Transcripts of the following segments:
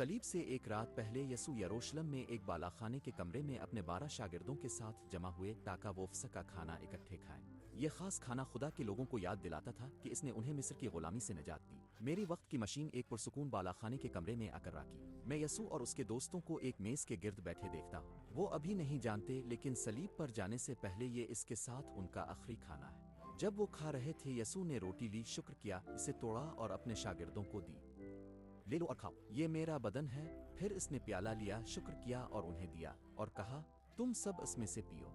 सलीब से एक रात पहले यसू यरूशलेम में एक बालाखाने के कमरे में अपने 12 शागिर्दों के साथ जमा हुए ताकि वो फसह का खाना इकट्ठे खाएं। ये खास खाना खुदा के लोगों को याद दिलाता था कि इसने उन्हें मिस्र की गुलामी से निजात दी। मेरी वक्त की मशीन एक पुरसुकून बालाखाने के कमरे में आकर राकी। मैं यसू और उसके दोस्तों को एक मेज के गिर्द बैठे देखता हूँ। वो अभी नहीं जानते, लेकिन सलीब पर जाने से पहले ये इसके साथ उनका आखिरी खाना है। जब वो खा रहे थे, यसू ने रोटी ली, शुक्र किया, इसे तोड़ा और अपने शागिर्दों को दी। ले लो और खाओ, ये मेरा बदन है। फिर इसने प्याला लिया, शुक्र किया और उन्हें दिया और कहा, तुम सब इसमें से पियो।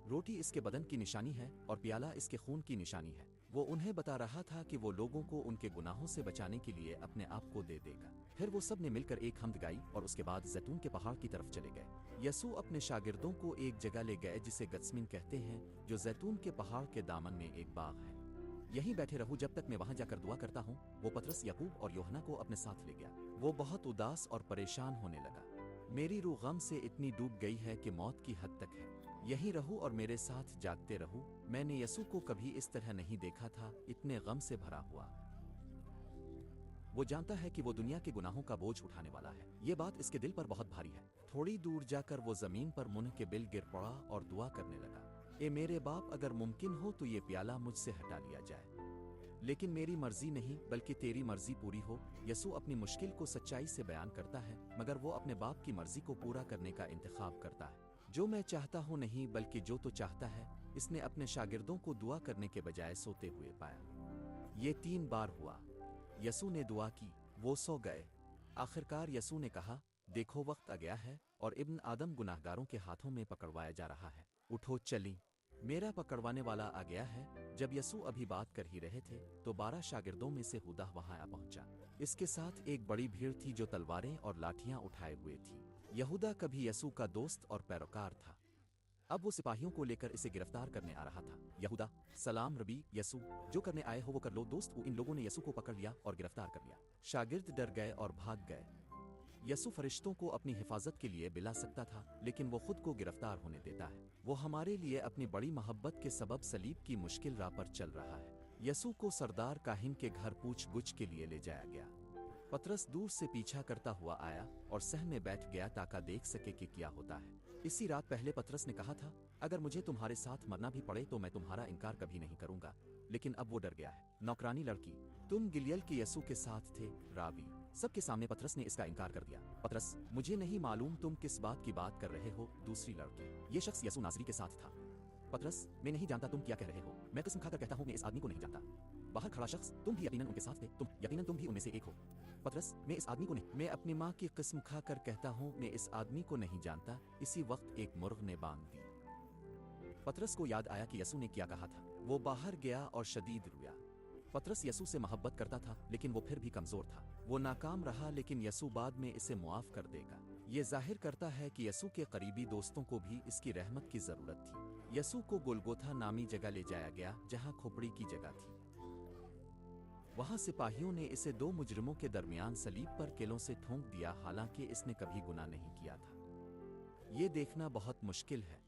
रोटी इसके बदन की निशानी है और प्याला इसके खून की निशानी है। वो उन्हें बता रहा था कि वो लोगों को उनके गुनाहों से बचाने के लिए अपने आप को दे देगा। फिर वो सब ने मिलकर एक हम्द गाई और उसके बाद जैतून के पहाड़ की तरफ चले गए। यसू अपने शागिर्दों को एक जगह ले गए जिसे गत्समिन कहते हैं, जो जैतून के पहाड़ के दामन में एक बाग है। यहीं बैठे रहूं जब तक मैं वहां जाकर दुआ करता हूं। वो पतरस, याकूब और यूहन्ना को अपने साथ ले गया। वो बहुत उदास और परेशान होने लगा। मेरी रूह गम से इतनी डूब गई है कि मौत की हद तक है। यहीं रहूं और मेरे साथ जागते रहूं। मैंने यसू को कभी इस तरह नहीं देखा था, इतने गम से भरा हुआ। वो जानता है कि वो दुनिया के गुनाहों का बोझ उठाने वाला है। ये बात इसके दिल पर बहुत भारी है। थोड़ी दूर जाकर वो जमीन पर मुंह के बिल गिर पड़ा और दुआ करने लगा, ए मेरे बाप, अगर मुमकिन हो तो ये प्याला मुझसे हटा लिया जाए, लेकिन मेरी मर्जी नहीं बल्कि तेरी मर्जी पूरी हो। यसू अपनी मुश्किल को सच्चाई से बयान करता है, मगर वो अपने बाप की मर्जी को पूरा करने का इंतखाब करता है। जो मैं चाहता हूँ नहीं, बल्कि जो तो चाहता है। इसने अपने शागिर्दों को दुआ करने के बजाय सोते हुए पाया। ये 3 बार हुआ। यसू ने दुआ की, वो सो गए। आखिरकार यसू ने कहा, देखो वक्त आ गया है और इब्न आदम गुनाहगारों के हाथों में पकड़वाया जा रहा है। उठो, चली, मेरा पकड़वाने वाला आ गया है। जब यसू अभी बात कर ही रहे थे तो 12 शागिर्दों में से हुदा वहां आ पहुंचा। इसके साथ एक बड़ी भीड़ थी जो तलवारें और लाठियां उठाए हुए थी। यहूदा कभी यसू का दोस्त और पैरोकार था। अब वो सिपाहियों को लेकर इसे गिरफ्तार करने आ रहा था। यहूदा, सलाम रबी, यसू, जो करने आए हो वो कर लो दोस्त। इन लोगों ने यसू को पकड़ लिया और गिरफ्तार कर लिया। शागिर्द डर गए और भाग गए। यसू फरिश्तों को अपनी हिफाजत के लिए बुला सकता था, लेकिन वो खुद को गिरफ्तार होने देता है। वो हमारे लिए अपनी बड़ी मोहब्बत के सबब सलीब की मुश्किल राह पर चल रहा है। यसू को सरदार काहिन के घर पूछ-गुछ के लिए ले जाया गया। पतरस दूर से पीछा करता हुआ आया और सह में बैठ गया ताकि देख सके कि क्या होता है। इसी रात पहले पतरस ने कहा था, अगर मुझे तुम्हारे साथ मरना भी पड़े तो मैं तुम्हारा इनकार कभी नहीं करूंगा। लेकिन अब वो डर गया है। नौकरानी लड़की, तुम गिलियल के यसू के साथ थे, रावी। सबके सामने पतरस ने इसका इनकार कर दिया। पतरस, मुझे नहीं मालूम तुम किस बात की बात कर रहे हो। दूसरी लड़की, ये शख्स यसू नासरी के साथ था। पतरस, मैं नहीं जानता तुम क्या कह रहे हो। मैं कसम खाकर कहता हूँ मैं इस आदमी को नहीं जानता। बाहर खड़ा शख्स, तुम भी यकीनन उनके साथ थे। तुम भी उनमें से एक हो। पतरस, मैं इस आदमी को नहीं। मैं अपनी माँ की कसम खाकर कहता हूँ मैं इस आदमी को नहीं जानता। इसी वक्त एक मुर्ग ने बांग दी। पतरस को याद आया कि यसू ने क्या कहा था। वो बाहर गया और शदीद रोया। पतरस यसू से मोहब्बत करता था, लेकिन वो फिर भी कमजोर था। वो नाकाम रहा, लेकिन यसू बाद में इसे मुआफ कर देगा। ये जाहिर करता है कि यसू के करीबी दोस्तों को भी इसकी रहमत की जरूरत थी। यसू को गोलगोथा नामी जगह ले जाया गया, जहां खोपड़ी की जगह थी। वहां सिपाहियों ने इसे 2 मुजरिमों के दरमियान सलीब पर केलों से ठोंक दिया, हालांकि इसने कभी गुनाह नहीं किया था। ये देखना बहुत मुश्किल है।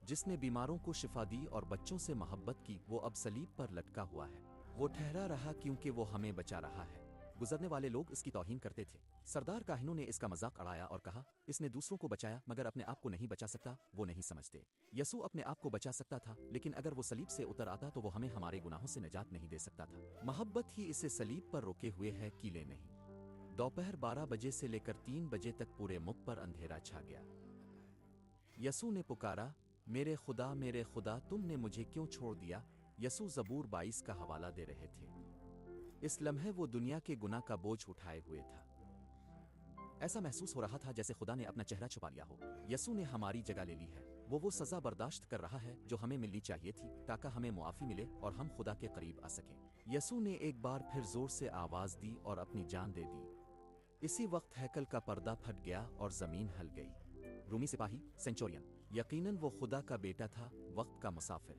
जिसने बीमारों को शिफा दी और बच्चों से मोहब्बत की, वो अब सलीब पर लटका हुआ है। वो ठहरा रहा क्योंकि वो हमें बचा रहा है। गुजरने वाले लोग इसकी तौहीन करते थे। सरदार काहिनों ने इसका मजाक उड़ाया और कहा, इसने दूसरों को बचाया मगर अपने आप को नहीं बचा सकता। वो नहीं समझते। यसू अपने आप को बचा सकता था, लेकिन अगर वो सलीब से उतर आता तो वो हमें हमारे गुनाहों से निजात नहीं दे सकता था। मोहब्बत ही इसे सलीब पर रोके हुए है, कीले नहीं। दोपहर 12 बजे से लेकर 3 बजे तक पूरे मुख पर अंधेरा छा गया। यसू ने पुकारा, मेरे खुदा, तुमने मुझे क्यों छोड़ दिया। यसू ज़बूर 22 का हवाला दे रहे थे। इस लम्हे वो दुनिया के गुनाह का बोझ उठाए हुए था। ऐसा महसूस हो रहा था जैसे खुदा ने अपना चेहरा छुपा लिया हो। यसू ने हमारी जगह ले ली है। वो सजा बर्दाश्त कर रहा है जो हमें मिलनी चाहिए थी, ताकि हमें मुआफी मिले और हम खुदा के करीब आ सकें। यसू ने एक बार फिर जोर से आवाज दी और अपनी जान दे दी। इसी वक्त हैकल का पर्दा फट गया और जमीन हल गई। रूमी सिपाही, सेंचुरियन, यकीनन वो खुदा का बेटा था, वक्त का मुसाफिर।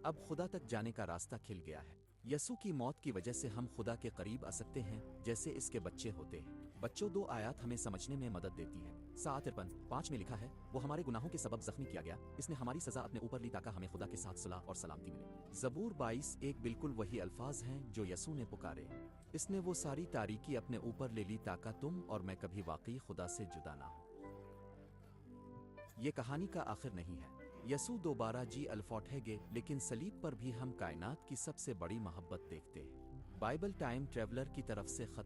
अब खुदा तक जाने का रास्ता खिल गया है। यसू की मौत की वजह से हम खुदा के करीब आ सकते हैं, जैसे इसके बच्चे होते हैं। बच्चों, 2 आयत हमें समझने में मदद देती है। सात 5 में लिखा है, वो हमारे गुनाहों के सबब जख्मी किया गया, इसने हमारी सजा अपने ऊपर ली ताकि हमें खुदा के साथ सुलह और सलामती मिले। ज़बूर 22 एक बिल्कुल वही अल्फाज हैं जो यसू ने पुकारे। इसने वो सारी तारीकी अपने ऊपर ले ली ताकि तुम और मैं कभी वाकई खुदा से जुदा ना हो। ये कहानी का आखिर नहीं है। यसू दोबारा जी लौटेंगे, लेकिन सलीब पर भी हम कायनात की सबसे बड़ी मोहब्बत देखते हैं। बाइबल टाइम ट्रेवलर की तरफ से खत।